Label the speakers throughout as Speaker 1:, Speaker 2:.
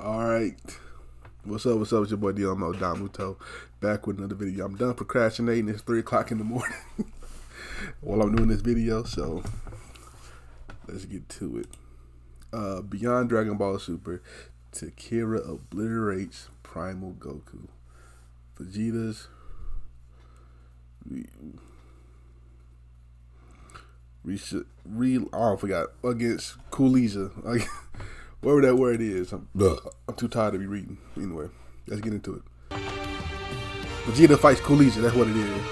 Speaker 1: Alright, what's up, it's your boy Domuto, back with another video. I'm done procrastinating, it's 3 o'clock in the morning while I'm doing this video, so let's get to it. Beyond Dragon Ball Super, Tekira obliterates Primal Goku. Vegeta's I forgot, against Cooliza. Whatever that word is, I'm too tired to be reading. Anyway, let's get into it. Vegeta fights Cooliza, that's what it is.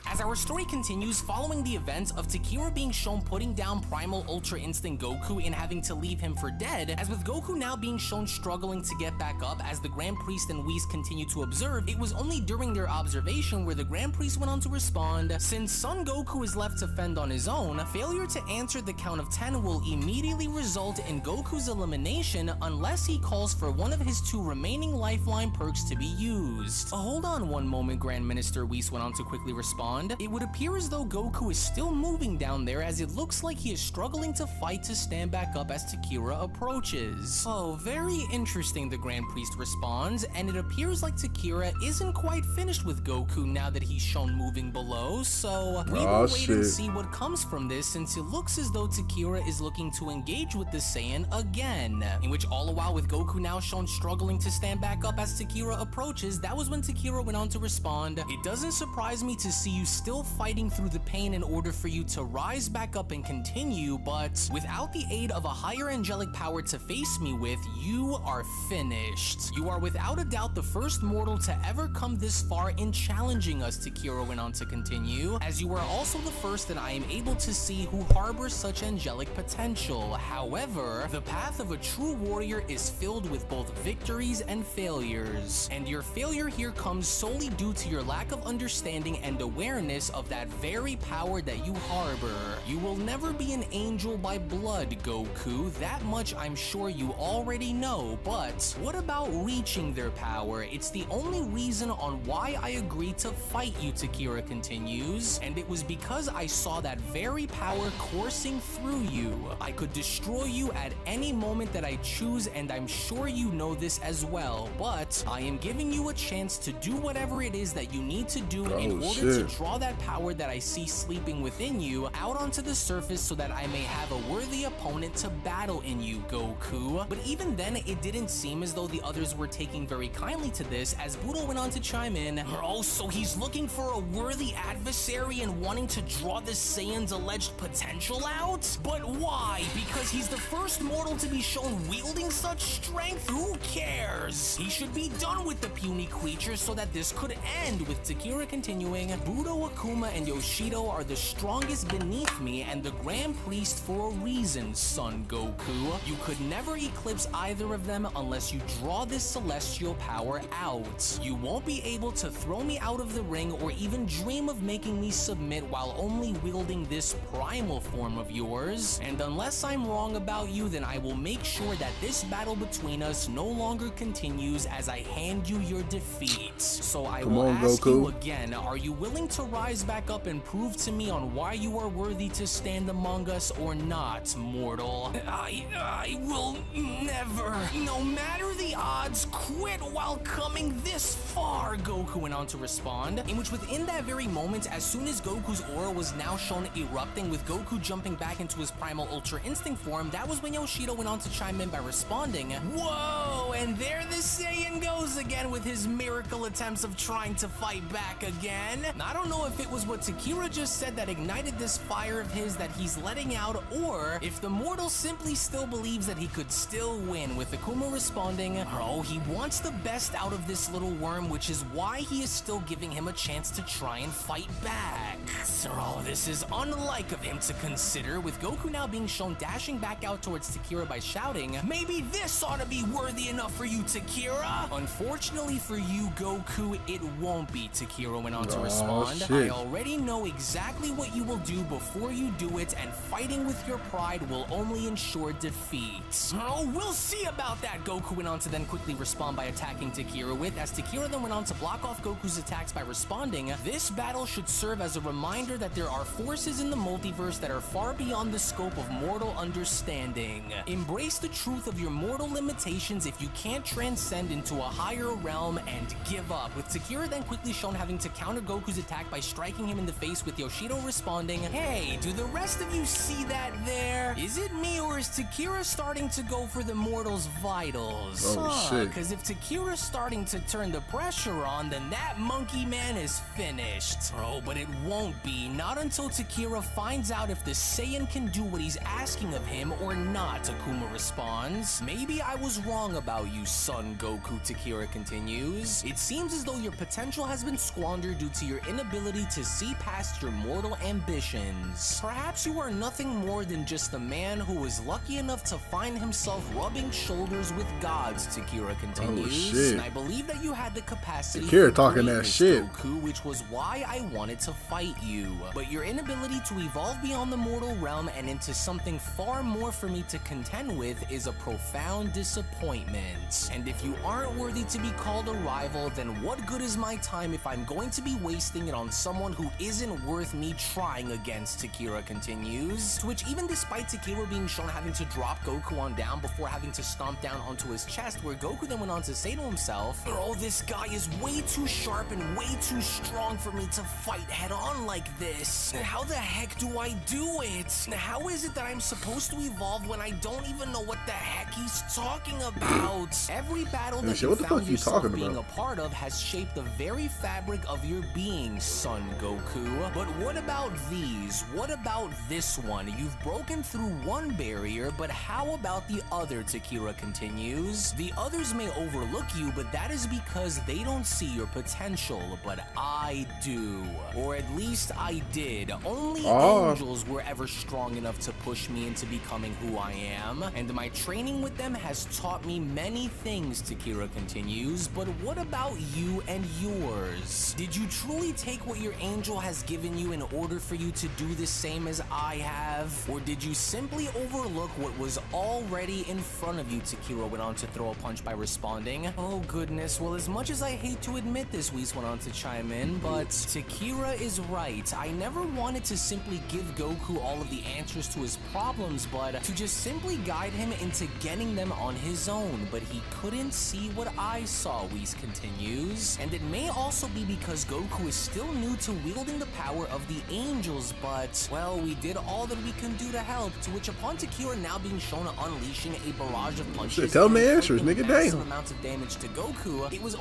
Speaker 2: As our story continues, following the events of Tekira being shown putting down Primal Ultra Instinct Goku and having to leave him for dead, as with Goku now being shown struggling to get back up as the Grand Priest and Whis continue to observe, it was only during their observation where the Grand Priest went on to respond, since Son Goku is left to fend on his own, failure to answer the count of 10 will immediately result in Goku's elimination unless he calls for one of his 2 remaining lifeline perks to be used. Hold on one moment, Grand Minister Whis went on to quickly respond. It would appear as though Goku is still moving down there, as it looks like he is struggling to fight to stand back up as Tekira approaches. Oh, very interesting, the Grand Priest responds, and it appears like Tekira isn't quite finished with Goku now that he's shown moving below, so we will wait and see what comes from this, since it looks as though Tekira is looking to engage with the Saiyan again, in which all the while with Goku now shown struggling to stand back up as Tekira approaches, that was when Tekira went on to respond, "It doesn't surprise me to see you still fighting through the pain in order for you to rise back up and continue, but without the aid of a higher angelic power to face me with, you are finished. You are without a doubt the first mortal to ever come this far in challenging us," Tekira went on to continue, "as you are also the first that I am able to see who harbors such angelic potential. However, the path of a true warrior is filled with both victories and failures, and your failure here comes solely due to your lack of understanding and awareness of that very power that you harbor. You will never be an angel by blood, Goku, that much I'm sure you already know, but what about reaching their power? It's the only reason on why I agreed to fight you," Tekira continues, "and it was because I saw that very power coursing through you. I could destroy you at any moment that I choose, and I'm sure you know this as well, but I am giving you a chance to do whatever it is that you need to do in order to draw that power that I see sleeping within you out onto the surface so that I may have a worthy opponent to battle in you, Goku." But even then, it didn't seem as though the others were taking very kindly to this, as Budo went on to chime in, "Oh, so he's looking for a worthy adversary and wanting to draw this Saiyan's alleged potential out? But why? Because he's the first mortal to be shown wielding such strength? Who cares? He should be done with the puny creature so that this could end," with Tekira continuing, "Budo, Akuma, and Yoshido are the strongest beneath me and the Grand Priest for a reason, Son Goku. You could never eclipse either of them unless you draw this celestial power out. You won't be able to throw me out of the ring or even dream of making me submit while only wielding this primal form of yours. And unless I'm wrong about you, then I will make sure that this battle between us no longer continues as I hand you your defeat. So I will ask you again, are you willing to rise back up and prove to me on why you are worthy to stand among us or not, mortal?" I will never, no matter the odds, quit while coming this far," Goku went on to respond, in which within that very moment, as soon as Goku's aura was now shown erupting with Goku jumping back into his Primal Ultra Instinct form, that was when Yoshido went on to chime in by responding, "Whoa, and there the Saiyan goes again with his miracle attempts of trying to fight back again. I don't know if it was what Tekira just said that ignited this fire of his that he's letting out, or if the mortal simply still believes that he could still win," with Akuma responding, "Oh, he wants the best out of this little worm, which is why he is still giving him a chance to try and fight back. Oh, this is unlike of him to consider," with Goku now being shown dashing back out towards Tekira by shouting, "Maybe this ought to be worthy enough for you, Tekira." Unfortunately for you, Goku, it won't be, Tekira went on to respond. "I already know exactly what you will do before you do it, and fighting with your pride will only ensure defeat. Oh, we'll see about that, Goku went on to then quickly respond by attacking Tekira with, as Tekira then went on to block off Goku's attacks by responding, this battle should serve as a reminder that there are forces in the multiverse that are far beyond the scope of mortal understanding. Embrace the truth of your mortal limitations if you can't transcend into a higher realm, and give up, with Tekira then quickly shown having to counter Goku's attack by striking him in the face, with Yoshido responding, hey, do the rest of you see that there? Is it me, or is Tekira starting to go for the mortal's vitals?
Speaker 1: Oh, shit.
Speaker 2: Because if Tekira's starting to turn the pressure on, then that monkey man is finished. Oh, but it won't be, not until Tekira finds out if the Saiyan can do what he's asking of him or not, Akuma responds. Maybe I was wrong about you, son Goku, Tekira continues. It seems as though your potential has been squandered due to your inability to see past your mortal ambitions. Perhaps you are nothing more than just a man who was lucky enough to find himself rubbing shoulders with gods, Tekira continues.
Speaker 1: Oh, shit.
Speaker 2: And I believe that you had the capacity
Speaker 1: Tekira
Speaker 2: for
Speaker 1: talking that
Speaker 2: greatness,
Speaker 1: shit.
Speaker 2: Goku, which was why I wanted to fight you. But your inability to evolve beyond the mortal realm and into something far more for me to contend with is a profound disappointment. And if you aren't worthy to be called a rival, then what good is my time if I'm going to be wasting it on someone who isn't worth me trying against, Tekira continues. To which, even despite Tekira being shown having to drop Goku on down before having to stomp down onto his chest, where Goku then went on to say to himself, oh, this guy is way too sharp and way too strong for me to fight head on like this. How the heck do I do it? How is it that I'm supposed to evolve when I don't even know what the heck he's talking about? Every battle that you found yourself being a part of has shaped the very fabric of your being, son Goku. But what about these? What about this one? You've broken through one barrier, but how about the other, Tekira continues. The others may overlook you, but that is because they don't see your potential, but I do. Or at least I did. Only angels were ever strong enough to push me into becoming who I am, and my training with them has taught me many things, Tekira continues. But what about you and yours? Did you truly take what your angel has given you in order for you to do the same as I have? Or did you simply overlook what was already in front of you, Tekira went on to throw a punch by responding. Oh goodness, well, as much as I hate to admit this, Whis went on to chime in, but Tekira is right. I never wanted to simply give Goku all of the answers to his problems, but to just simply guide him into getting them on his own, but he couldn't see what I saw, Whis continues. And it may also be because Goku is still new to wielding the power of the angels, but, well, we did all that we can do to help, to which upon Tekira now being shown unleashing a barrage of punches,
Speaker 1: tell me answers, nigga, damn.
Speaker 2: Amounts of damage to Goku, it was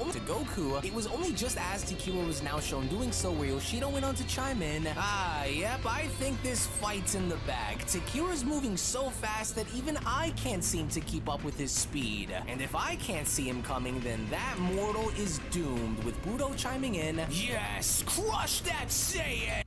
Speaker 2: only just as Tekira was now shown doing so where Yoshido went on to chime in, yep, I think this fight's in the bag. Tekira's moving so fast that even I can't seem to keep up with his speed, and if I can't see him coming, then that mortal is doomed, with Budo chiming in, yes, crush that Saiyan!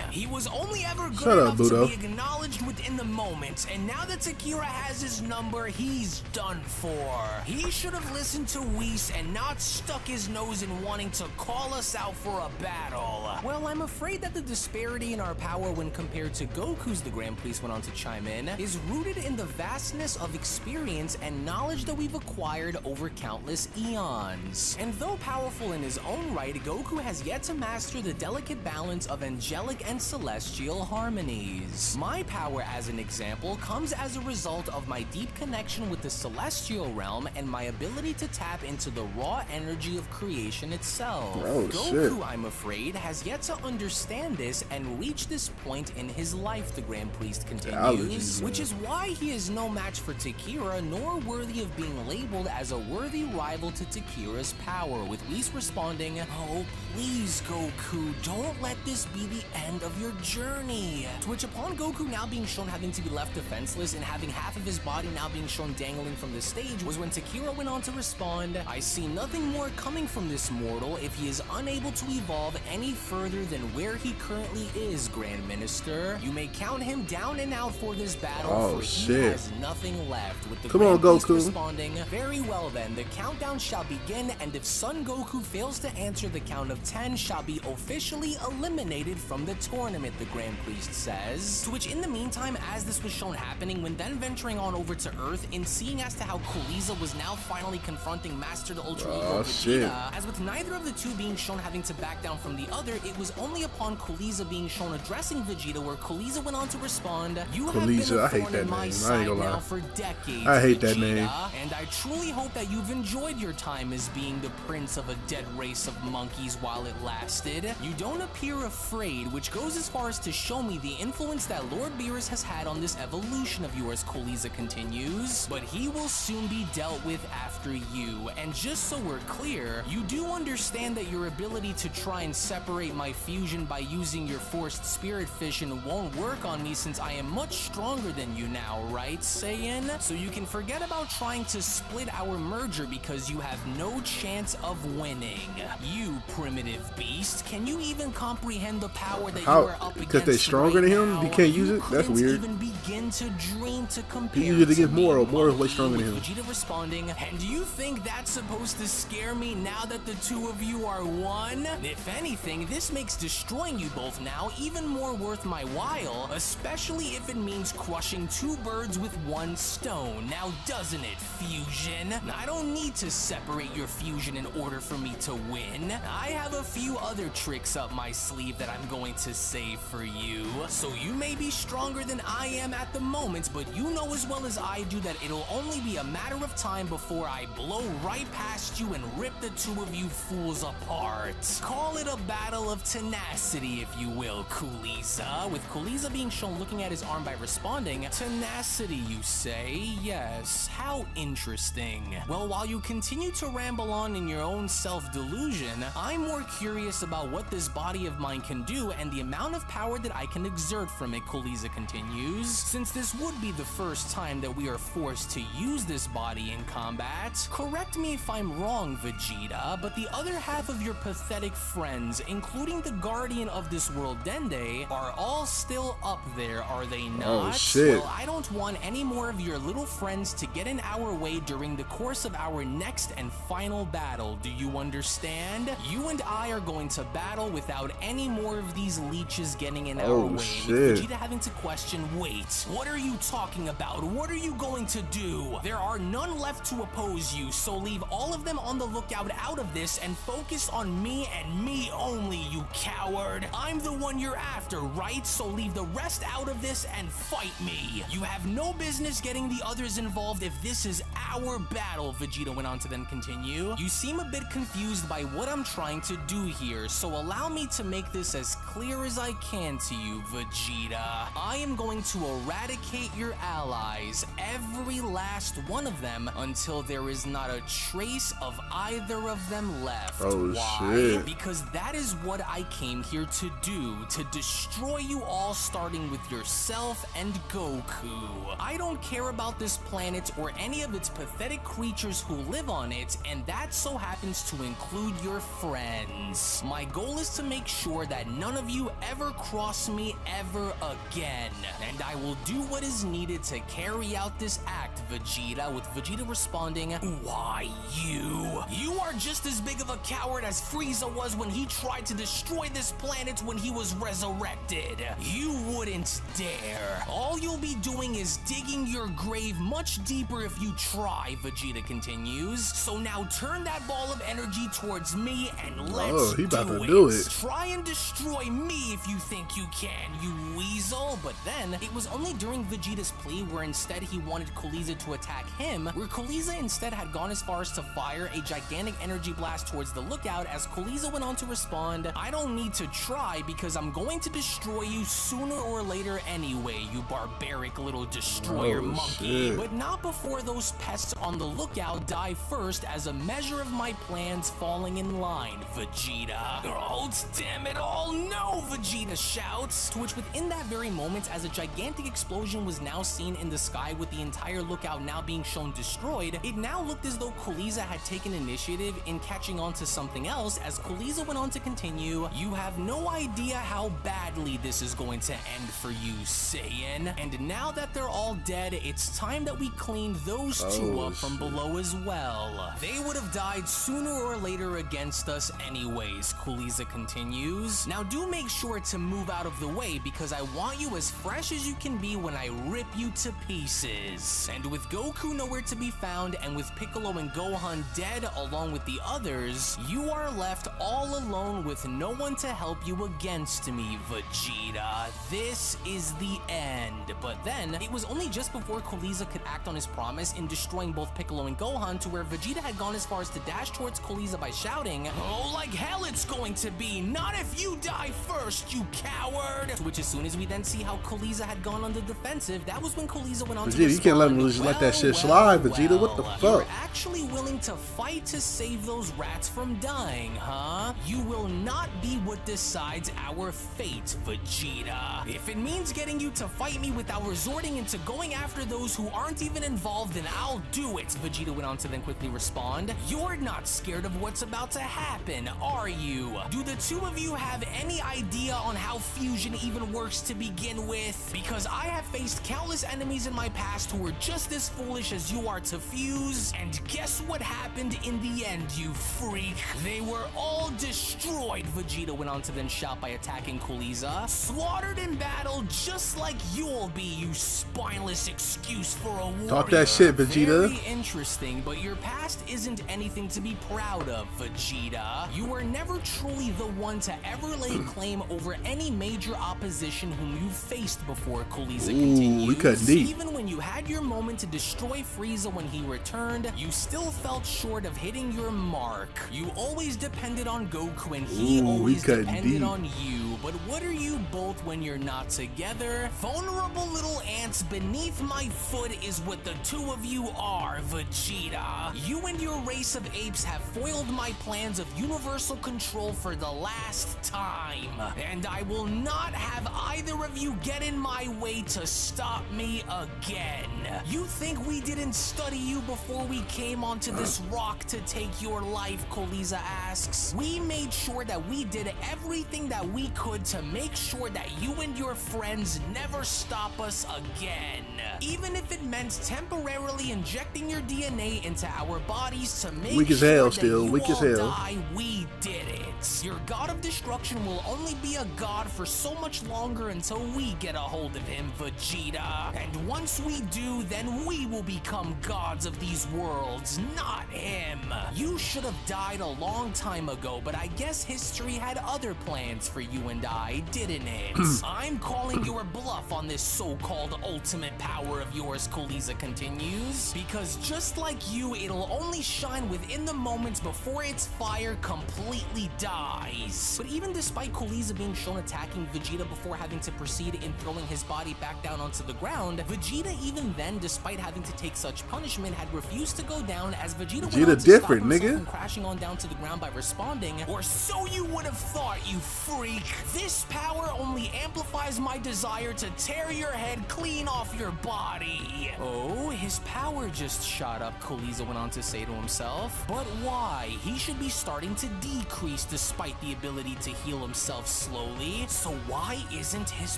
Speaker 2: He was only ever good enough to be acknowledged within the moment, and now that Tekira has his number, he's done for. He should have listened to Whis and not stuck his nose in wanting to call us out for a battle. Well, I'm afraid that the disparity in our power when compared to Goku's, the Grand Priest went on to chime in, is rooted in the vastness of experience and knowledge that we've acquired over countless eons. And though powerful in his own right, Goku has yet to master the delicate balance of angelic and celestial harmonies. My power, as an example, comes as a result of my deep connection with the celestial realm and my ability to tap into the raw energy of creation itself. Goku, I'm afraid, has yet to understand this and reach this point in his life, the Grand Priest continues, which is why he is no match for Tekira, nor worthy of being labeled as a worthy rival to Tekira's power, with Whis responding, oh, please, Goku, don't let this be the end of of your journey. To which upon Goku now being shown having to be left defenseless and having half of his body now being shown dangling from the stage was when Tekira went on to respond, I see nothing more coming from this mortal if he is unable to evolve any further than where he currently is, Grand Minister. You may count him down and out for this battle, for he has nothing left. With the Grand Beast responding, very well then, the countdown shall begin, and if Son Goku fails to answer the count of 10, shall be officially eliminated from the tournament, the Grand Priest says. To which in the meantime, as this was shown happening, when then venturing on over to Earth and seeing as to how Cooliza was now finally confronting Master the Ultra Ego Vegeta, as with neither of the two being shown having to back down from the other, it was only upon Cooliza being shown addressing Vegeta where Cooliza went on to respond, you have been a thorn in my side now for decades,
Speaker 1: I hate that
Speaker 2: Vegeta,
Speaker 1: name.
Speaker 2: and I truly hope that you've enjoyed your time as being the prince of a dead race of monkeys while it lasted. You don't appear afraid, which goes as far as to show me the influence that Lord Beerus has had on this evolution of yours, Cooliza continues, but he will soon be dealt with after you. And just so we're clear, you do understand that your ability to try and separate my fusion by using your forced spirit fission won't work on me since I am much stronger than you now, right, Saiyan? So you can forget about trying to split our merger because you have no chance of winning. You primitive beast, can you even comprehend the power that you are up against?
Speaker 1: Because they're stronger than him? You can't use it? That's weird.
Speaker 2: Even begin to dream to compare.
Speaker 1: He uses it against Moro. Moro's way stronger than him.
Speaker 2: Vegeta responding, and do you think that's supposed to scare me now that the two of you are one? If anything, this makes destroying you both now even more worth my while, especially if it means crushing two birds with one stone. Now doesn't it, Fusion? I don't need to separate your fusion in order for me to win. I have a few other tricks up my sleeve that I'm going to save for you. So you may be stronger than I am at the moment, but you know as well as I do that it'll only be a matter of time before I blow right past you and rip the two of you fools apart. Call it a battle of tenacity, if you will, Cooliza. With Cooliza being shown looking at his arm by responding, tenacity, you say? Yes, how interesting. Well, while you continue to ramble on in your own self-delusion, I'm more curious about what this body of mine can do and the amount of power that I can exert from it, Cooliza continues. Since this would be the first time that we are forced to use this body in combat, correct me if I'm wrong, Vegeta, but the other half of your pathetic friends, including the guardian of this world, Dende, are all still up there, are they not?
Speaker 1: Oh, shit.
Speaker 2: Well, I don't want any more of your little friends to get in our way during the course of our next and final battle. Do you understand? You and I are going to battle without any more of these leeches getting in our way. With Vegeta having to question, wait, what are you talking about? What are you going to do? There are none left to oppose you, so leave all of them on the lookout out of this and focus on me and me only, you coward. I'm the one you're after, right? So leave the rest out of this and fight me. You have no business getting the others involved if this is our battle, Vegeta went on to then continue. You seem a bit confused by what I'm trying to do here, so allow me to make this as clear as I can to you, Vegeta. I am going to eradicate your allies, every last one of them, until there is not a trace of either of them left.
Speaker 1: Oh,
Speaker 2: why?
Speaker 1: shit.
Speaker 2: Because that is what I came here to do, to destroy you all, starting with yourself and Goku. I don't care about this planet or any of its pathetic creatures who live on it, and that so happens to include your friends. My goal is to make sure that none of you ever cross me ever again, and I will do what is needed to carry out this act, Vegeta, with Vegeta responding, why you? You are just as big of a coward as Frieza was when he tried to destroy this planet when he was resurrected. You wouldn't dare. All you'll be doing is digging your grave much deeper if you try, Vegeta continues. So now turn that ball of energy towards me and let's do it. Try and destroy me if you think you can, you weasel. But then, it was only during Vegeta's plea where instead he wanted Cooliza to attack him, where Cooliza instead had gone as far as to fire a gigantic energy blast towards the lookout, as Cooliza went on to respond, I don't need to try because I'm going to destroy you sooner or later anyway, you barbaric little destroyer monkey.
Speaker 1: Shit.
Speaker 2: But not before those pests on the lookout die first as a measure of my plans falling in line, Vegeta. Oh, damn it all, no, Vegeta shouts. To which within that very moment, as a gigantic explosion was now seen in the sky with the entire lookout now being shown destroyed, it now looked as though Cooliza had taken initiative in catching on to something else. As Cooliza went on to continue, you have no idea how badly this is going to end for you, Saiyan. And now that they're all dead, it's time that we clean those two up from below as well. They would have died sooner or later against us anyways, Cooliza continues. Now do make sure to move out of the way because I want you as fresh as you can be when I rip you to pieces. And with Goku nowhere to be found and with Piccolo and Gohan dead along with the others, you are left all alone with no one to help you against me, Vegeta. This is the end. But then, it was only just before Cooliza could act on his promise in destroying both Piccolo and Gohan to where Vegeta had gone as far as to dash towards Cooliza by shouting, "Oh, like hell it's going to be! Not if you die first, you coward!" To which as soon as we then see how Cooliza had gone on the defensive, that was when Cooliza went on to
Speaker 1: Vegeta, you can't let him
Speaker 2: respond,
Speaker 1: let that shit slide, Vegeta. What the
Speaker 2: You're
Speaker 1: fuck?
Speaker 2: actually willing to fight to save those rats from dying, huh? You will not be what decides our fate, Vegeta. If it means getting you to fight me without resorting into going after those who aren't even involved, then I'll do it, Vegeta went on to then quickly respond. You're not scared of what's about to happen, are you? Do the two of you have any idea on how fusion even works to begin with? Because I have faced countless enemies in my past who were just as foolish as you are to fuse, and guess what happened in the end, you freak? They were all destroyed, Vegeta went on to then shout by attacking Cooliza. Slaughtered in battle just like you'll be, you spineless excuse for a warrior.
Speaker 1: Talk that shit, Vegeta.
Speaker 2: Very interesting, but your past isn't anything to be proud of, Vegeta. You were never truly the one to ever lay claim over any major opposition whom you faced before, Cooliza continues.
Speaker 1: We cut deep.
Speaker 2: Even when you had your moment to destroy Frieza when he returned, you still fell short of hitting your mark. You always depended on Goku and he always depended on you. But what are you both when you're not together? Vulnerable little ants beneath my foot is what the two of you are, Vegeta. You and your race of apes have foiled my plans of universal control for the last time. And I will not have either of you get in my way to stop me again. You think we didn't study you before we came onto this rock to take your life, Cooliza asks. We made sure that we did everything that we could to make sure that you and your friends never stop us again. Even if it meant temporarily injecting your DNA into our bodies to make
Speaker 1: Weak as
Speaker 2: sure
Speaker 1: hell
Speaker 2: that
Speaker 1: still,
Speaker 2: you
Speaker 1: weak as
Speaker 2: all
Speaker 1: hell.
Speaker 2: die, we did it. Your god of destruction will only be a god for so much longer until we get a hold of him, Vegeta. And once we do, then we will become gods of these worlds, not him. You should have died a long time ago, but I guess history had other plans for you and I, didn't it? I'm calling your bluff on this so-called ultimate power of yours, Cooliza continues, because just like you, it'll only shine within the moments before its fire completely dies. But even despite Cooliza being shown attacking Vegeta before having to proceed in throwing his body back down onto the ground, Vegeta even then, despite having to take such punishment, had refused to go down as Vegeta went on to
Speaker 1: different,
Speaker 2: stop himself
Speaker 1: nigga.
Speaker 2: from crashing on down to the ground by responding, "Or so you would have thought, you freak. This power only amplifies my desire to tear your head clean off your body." Oh, his power just shot up, Cooliza went on to say to himself. But why? He should be starting to decrease despite the ability to heal himself slowly. So why isn't his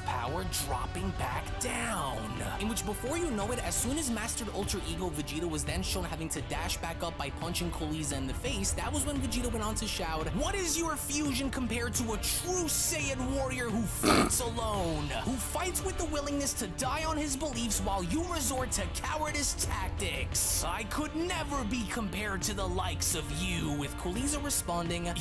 Speaker 2: power dropping back down? In which, before you know it, as soon as Mastered Ultra Ego Vegeta was then shown having to dash back up by punching Cooliza in the face, that was when Vegeta went on to shout, "What is your fusion compared to a true Saiyan warrior who fights alone? Who fights with the willingness to die on his beliefs while you resort to cowardice tactics? I could never be compared to the likes of you," with Cooliza responding,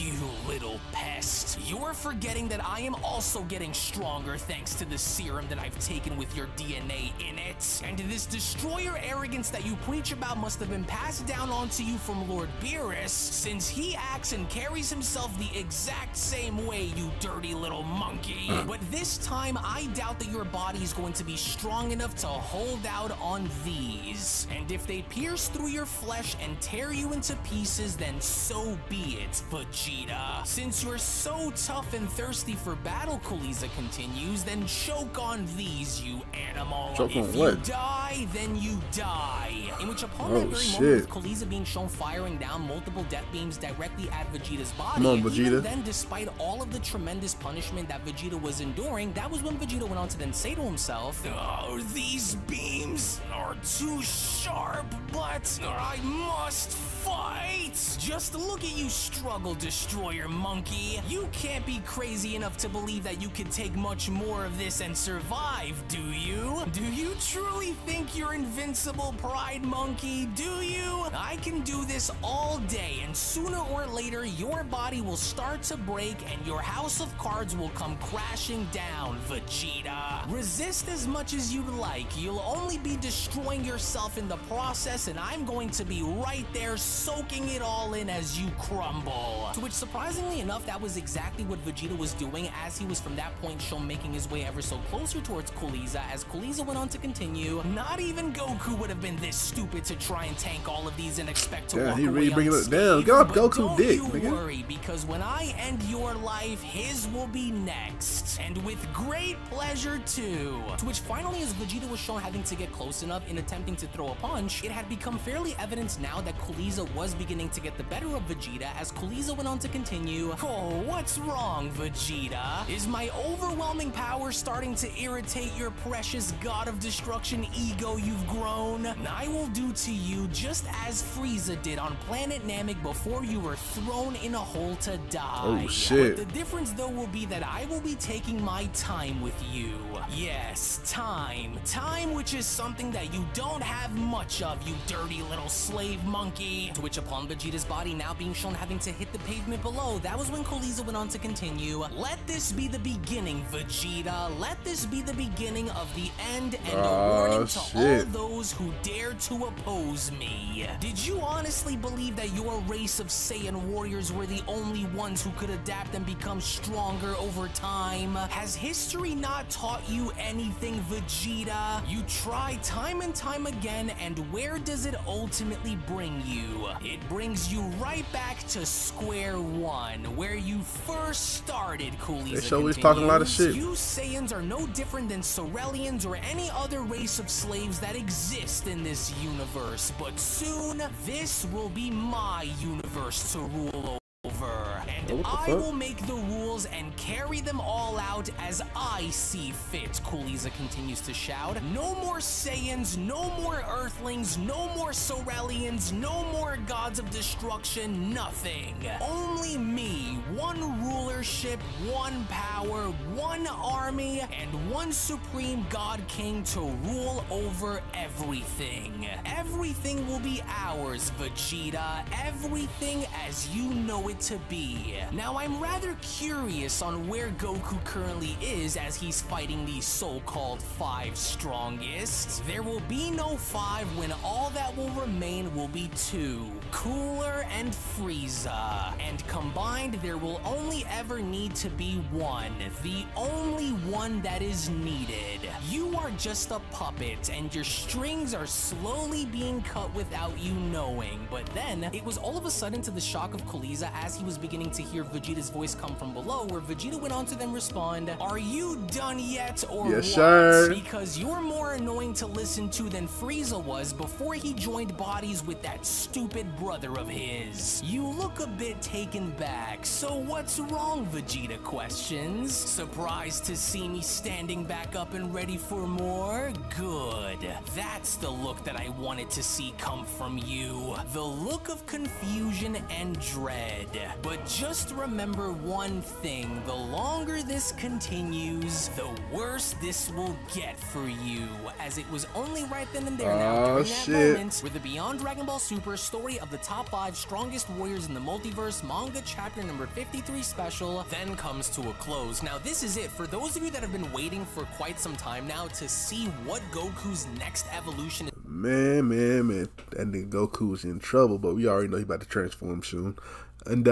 Speaker 2: You little pest. Your You're forgetting that I am also getting stronger thanks to the serum that I've taken with your DNA in it. And this destroyer arrogance that you preach about must have been passed down onto you from Lord Beerus, since he acts and carries himself the exact same way, you dirty little monkey. But this time, I doubt that your body is going to be strong enough to hold out on these. And if they pierce through your flesh and tear you into pieces, then so be it, Vegeta. Since you're so tough and thirsty for battle, Cooliza continues, then choke on these, you animal.
Speaker 1: Choke on
Speaker 2: if
Speaker 1: what?
Speaker 2: You die, then you die. In which upon that very moment, with Cooliza being shown firing down multiple death beams directly at Vegeta's body,
Speaker 1: come on, Vegeta.
Speaker 2: Even then, despite all of the tremendous punishment that Vegeta was enduring, that was when Vegeta went on to then say to himself, "Oh, these beams are too sharp, but I must fight." Just look at you struggle, destroyer monkey. You can't be crazy enough to believe that you can take much more of this and survive, do you? Do you truly think you're invincible, pride monkey? Do you? I can do this all day, and sooner or later your body will start to break and your house of cards will come crashing down, Vegeta. Resist as much as you'd like. You'll only be destroying yourself in the process, and I'm going to be right there soaking it all in as you crumble. To which, surprisingly enough, that was exactly what Vegeta was doing, as he was from that point shown making his way ever so closer towards Cooliza. As Cooliza went on to continue, not even Goku would have been this stupid to try and tank all of these and expect to walk
Speaker 1: he really
Speaker 2: away
Speaker 1: bringing it
Speaker 2: unscathed.
Speaker 1: down. Get off
Speaker 2: But
Speaker 1: Goku dick,
Speaker 2: don't
Speaker 1: nigga.
Speaker 2: you worry, because when I end your life, his will be next, and with great pleasure too. To which finally, as Vegeta was shown having to get close enough in attempting to throw a punch, it had become fairly evident now that Cooliza was beginning to get the better of Vegeta. As Cooliza went on to continue, "Oh, what's wrong, Vegeta? Is my overwhelming power starting to irritate your precious god of destruction ego you've grown? I will do to you just as Frieza did on planet Namek before you were thrown in a hole to die.
Speaker 1: Oh, shit.
Speaker 2: But the difference though will be that I will be taking my time with you. Yes, time. Time, which is something that you don't have much of, you dirty little slave monkey." To which, upon Vegeta's body now being shown having to hit the pavement below, that was when Cooliza went on to continue, "Let this be the beginning, Vegeta. Let this be the beginning of the end and a warning to all those who dare to oppose me. Did you honestly believe that your race of Saiyan warriors were the only ones who could adapt and become stronger over time? Has history not taught you anything, Vegeta? You try time and time again, and where does it ultimately bring you? It brings you right back to square one, where you first started, Cooliza."
Speaker 1: They show he's talking a lot of shit.
Speaker 2: "You Saiyans are no different than Sorelians or any other race of slaves that exist in this universe, but soon this will be my universe to rule over, and I will make the rules and carry them all out as I see fit," Cooliza continues to shout. "No more Saiyans, no more Earthlings, no more Sorelians, no more gods of destruction, nothing. Only me, one rulership, one power, one army, and one supreme god king to rule over everything. Everything will be ours, Vegeta, everything as you know it to be." Now, I'm rather curious on where Goku currently is as he's fighting the so-called 5 strongest. There will be no 5 when all that will remain will be 2, Cooler and Frieza. And combined, there will only ever need to be 1, the only one that is needed. You are just a puppet, and your strings are slowly being cut without you knowing. But then, it was all of a sudden to the shock of Cooliza as he was beginning to hear Vegeta's voice come from below, where Vegeta went on to then respond, "Are you done yet, or
Speaker 1: yes,
Speaker 2: what?
Speaker 1: Sir.
Speaker 2: Because you're more annoying to listen to than Frieza was before he joined bodies with that stupid brother of his. You look a bit taken back, so what's wrong, Vegeta questions? Surprised to see me standing back up and ready for more? Good. That's the look that I wanted to see come from you. The look of confusion and dread. But just just remember one thing. The longer this continues, the worse this will get for you. As it was only right then and there now during that moment where the Beyond Dragon Ball Super story of the top 5 strongest warriors in the multiverse manga chapter number 53 special then comes to a close. Now this is it. For those of you that have been waiting for quite some time now to see what Goku's next evolution is.
Speaker 1: Man, that nigga Goku's in trouble, but we already know he about to transform soon. And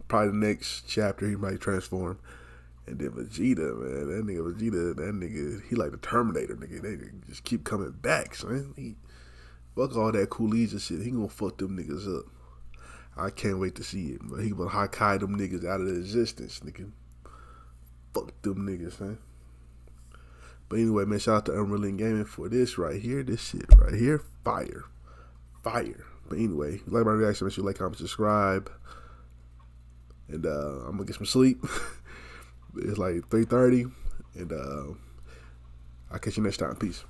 Speaker 1: probably the next chapter he might transform. And then Vegeta, man, that nigga, he like the Terminator, nigga. They just keep coming back, son. Fuck all that Cooliza shit. He gonna fuck them niggas up. I can't wait to see it, but he gonna Hakai them niggas out of existence, nigga. Fuck them niggas, man. But anyway, man, shout out to Unreal Gaming for this right here. This shit right here, fire. But anyway, if you like my reaction, make sure you like, comment, subscribe. And I'm gonna get some sleep. It's like 3:30, and I'll catch you next time. Peace.